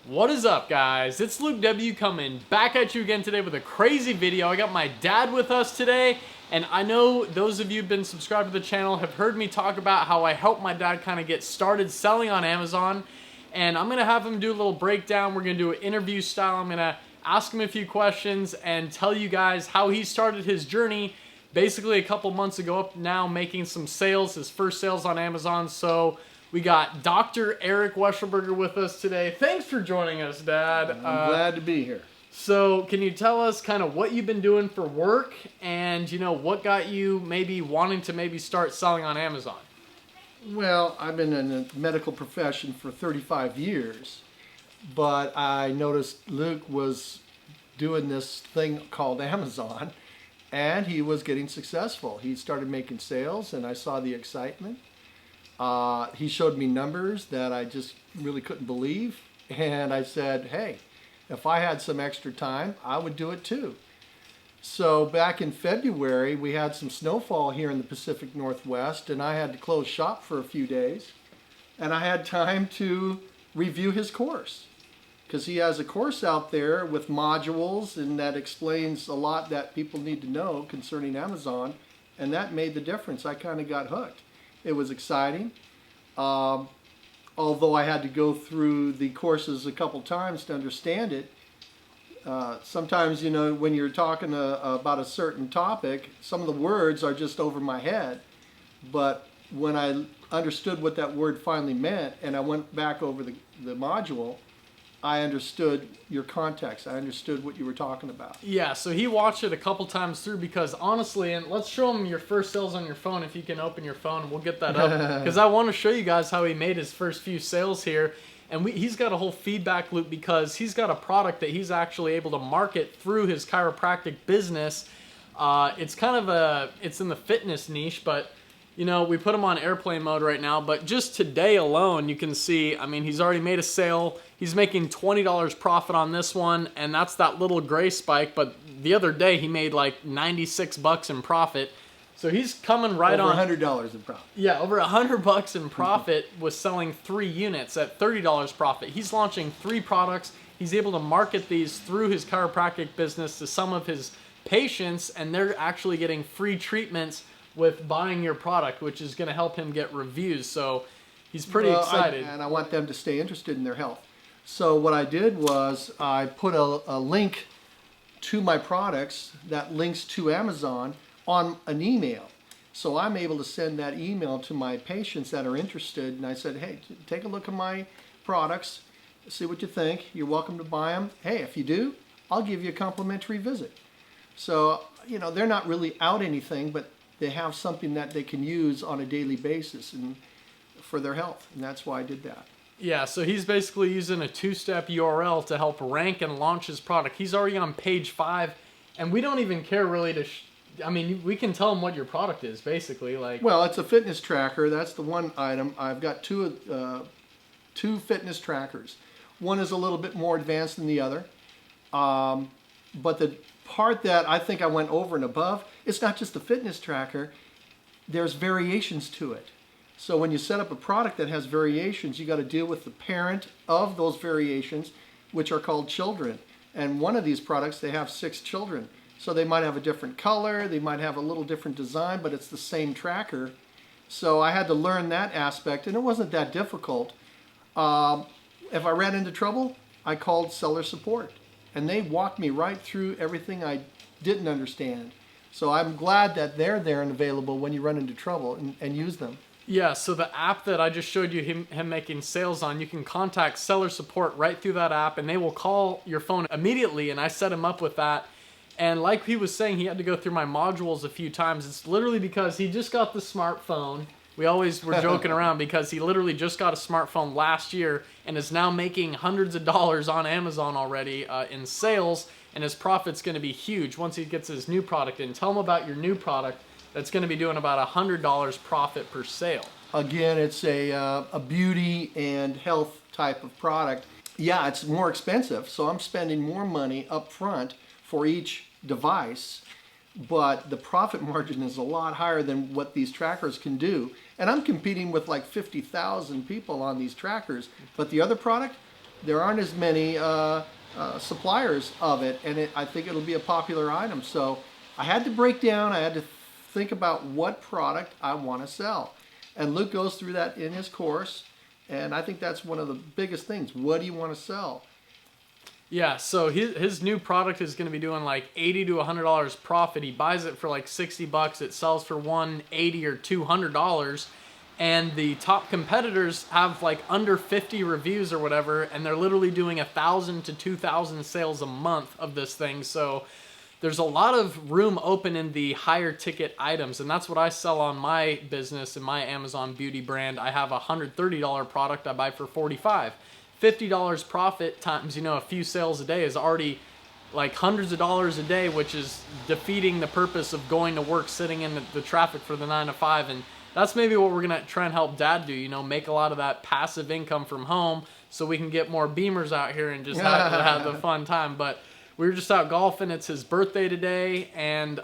What is up, guys? It's Luke W coming back at you again today with a crazy video. I got my dad with us today, and I know those of you who've been subscribed to the channel have heard me talk about how I helped my dad kind of get started selling on Amazon, and I'm going to have him do a little breakdown. We're going to do an interview style. I'm going to ask him a few questions and tell you guys how he started his journey basically a couple months ago up now, making some sales, his first sales on Amazon. So we got Dr. Eric Wechselberger with us today. Thanks for joining us, Dad. I'm glad to be here. So can you tell us kind of what you've been doing for work and, you know, what got you maybe wanting to maybe start selling on Amazon? Well, I've been in the medical profession for 35 years, but I noticed Luke was doing this thing called Amazon, and he was getting successful. He started making sales, and I saw the excitement. He showed me numbers that I just really couldn't believe, and I said, hey, if I had some extra time, I would do it too. So back in February, we had some snowfall here in the Pacific Northwest, and I had to close shop for a few days, and I had time to review his course, because he has a course out there with modules, and that explains a lot that people need to know concerning Amazon, and that made the difference. I kind of got hooked. It was exciting. Although I had to go through the courses a couple times to understand it. Sometimes, you know, when you're talking about a certain topic, some of the words are just over my head. But when I understood what that word finally meant, and I went back over the module, I understood your context. I understood what you were talking about. Yeah, so he watched it a couple times through because honestly, and let's show him your first sales on your phone if you can open your phone, and we'll get that up. Because I want to show you guys how he made his first few sales here. And he's got a whole feedback loop because he's got a product that he's actually able to market through his chiropractic business. It's kind of it's in the fitness niche, but you know, we put him on airplane mode right now, but just today alone, you can see, I mean, he's already made a sale. He's making $20 profit on this one, and that's that little gray spike, but the other day he made like 96 bucks in profit. So he's coming right over on. Over $100 in profit. Yeah, over $100 in profit was selling 3 units at $30 profit. He's launching 3 products. He's able to market these through his chiropractic business to some of his patients, and they're actually getting free treatments with buying your product, which is going to help him get reviews. So he's pretty excited. And I want them to stay interested in their health. So what I did was I put a link to my products that links to Amazon on an email. So I'm able to send that email to my patients that are interested. And I said, hey, take a look at my products, see what you think. You're welcome to buy them. Hey, if you do, I'll give you a complimentary visit. So, you know, they're not really out anything, but they have something that they can use on a daily basis and for their health, and that's why I did that. Yeah, so he's basically using a 2-step URL to help rank and launch his product. He's already on page 5, and we don't even care really to, I mean, we can tell him what your product is, basically. Like, well, it's a fitness tracker. That's the one item. I've got two fitness trackers. One is a little bit more advanced than the other, but the part that I think I went over and above, it's not just the fitness tracker, there's variations to it. So when you set up a product that has variations, you got to deal with the parent of those variations, which are called children. And one of these products, they have 6 children. So they might have a different color, they might have a little different design, but it's the same tracker. So I had to learn that aspect, and it wasn't that difficult. If I ran into trouble, I called seller support. And they walked me right through everything I didn't understand. So I'm glad that they're there and available when you run into trouble and use them. yeah, so the app that I just showed you him making sales on, you can contact seller support right through that app, and they will call your phone immediately, and I set him up with that. And like he was saying, he had to go through my modules a few times. It's literally because he just got the smartphone. We always were joking around because he literally just got a smartphone last year and is now making hundreds of dollars on Amazon already in sales, and his profit's going to be huge once he gets his new product in. Tell him about your new product that's going to be doing about $100 profit per sale. Again, it's a beauty and health type of product. Yeah, it's more expensive, so I'm spending more money up front for each device, but the profit margin is a lot higher than what these trackers can do. And I'm competing with like 50,000 people on these trackers, but the other product, there aren't as many suppliers of it, and I think it'll be a popular item. So I had to break down, I had to think about what product I want to sell. And Luke goes through that in his course, and I think that's one of the biggest things. What do you want to sell? Yeah, so his new product is going to be doing like $80 to $100 profit. He buys it for like $60. It sells for $180 or $200. And the top competitors have like under 50 reviews or whatever, and they're literally doing 1,000 to 2,000 sales a month of this thing. So there's a lot of room open in the higher ticket items, and that's what I sell on my business and my Amazon beauty brand. I have a $130 product I buy for $45. $50 profit times, a few sales a day is already like hundreds of dollars a day, which is defeating the purpose of going to work, sitting in the traffic for the 9 to 5. And that's maybe what we're going to try and help Dad do, make a lot of that passive income from home so we can get more Beamers out here and just have the fun time. But we were just out golfing. It's his birthday today, and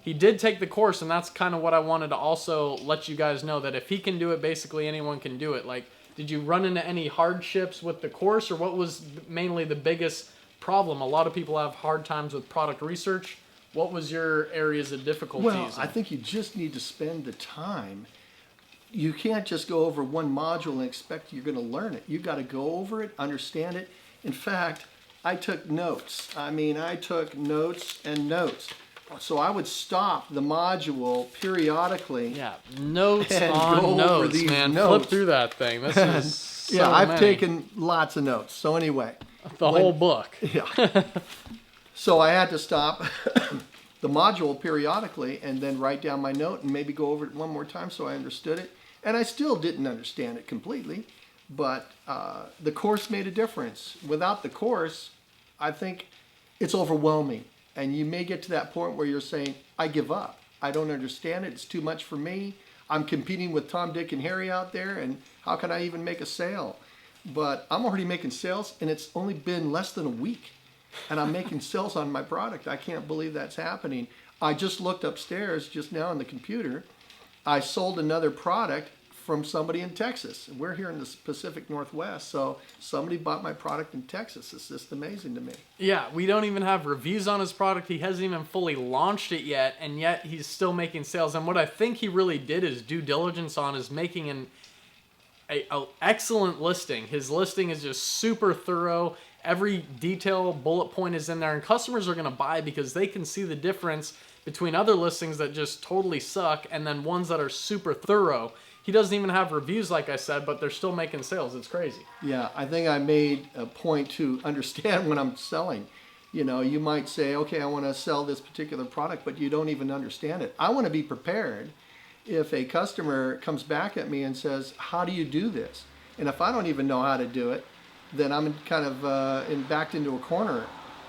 he did take the course, and that's kind of what I wanted to also let you guys know, that if he can do it, basically anyone can do it. Like, did you run into any hardships with the course, or what was mainly the biggest problem? A lot of people have hard times with product research. What was your areas of difficulties? Well, I think you just need to spend the time. You can't just go over one module and expect you're going to learn it. You've got to go over it, understand it. In fact, I took notes. I took notes and notes. So I would stop the module periodically. Yeah, notes on notes, man. Flip through that thing. This is so yeah, I've many. taken lots of notes. So anyway. The whole book. Yeah. So I had to stop the module periodically and then write down my note and maybe go over it one more time so I understood it. And I still didn't understand it completely, but the course made a difference. Without the course, I think it's overwhelming. And you may get to that point where you're saying, I give up. I don't understand it. It's too much for me. I'm competing with Tom, Dick, and Harry out there, and how can I even make a sale? But I'm already making sales, and it's only been less than a week. And I'm making sales on my product. I can't believe that's happening. I just looked upstairs just now on the computer. I sold another product from somebody in Texas. We're here in the Pacific Northwest, so somebody bought my product in Texas. It's just amazing to me. Yeah, we don't even have reviews on his product. He hasn't even fully launched it yet, and yet he's still making sales. And what I think he really did his due diligence on is making an excellent listing. His listing is just super thorough. Every detail bullet point is in there, and customers are going to buy because they can see the difference between other listings that just totally suck and then ones that are super thorough. He doesn't even have reviews, like I said, but they're still making sales. It's crazy. Yeah, I think I made a point to understand when I'm selling. You might say, okay, I want to sell this particular product, but you don't even understand it. I want to be prepared if a customer comes back at me and says, how do you do this? And if I don't even know how to do it, then I'm kind of backed into a corner.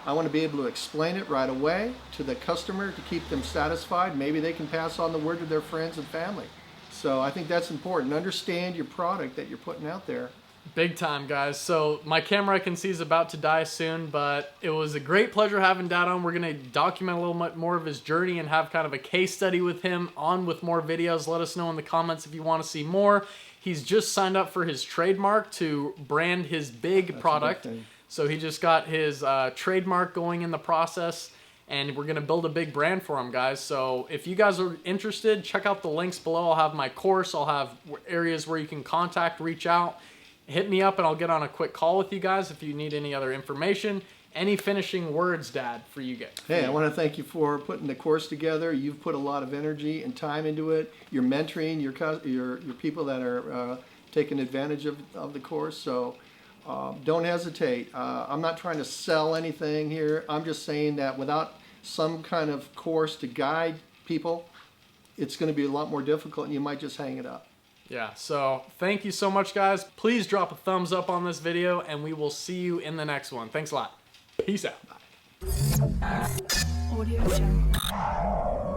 I want to be able to explain it right away to the customer to keep them satisfied. Maybe they can pass on the word to their friends and family. So I think that's important. Understand your product that you're putting out there. Big time, guys. So my camera, I can see, is about to die soon, but it was a great pleasure having Dad on. We're going to document a little bit more of his journey and have kind of a case study with him on with more videos. Let us know in the comments if you want to see more. He's just signed up for his trademark to brand his big product. So he just got his trademark going in the process. And we're going to build a big brand for him, guys. So if you guys are interested, check out the links below. I'll have my course. I'll have areas where you can contact, reach out. Hit me up, and I'll get on a quick call with you guys if you need any other information. Any finishing words, Dad, for you guys? Hey, I want to thank you for putting the course together. You've put a lot of energy and time into it. You're mentoring your people that are taking advantage of the course. So don't hesitate. I'm not trying to sell anything here. I'm just saying that without some kind of course to guide people, it's going to be a lot more difficult, and you might just hang it up. Yeah, so thank you so much, guys. Please drop a thumbs up on this video, and we will see you in the next one. Thanks a lot. Peace out. Audio Jungle.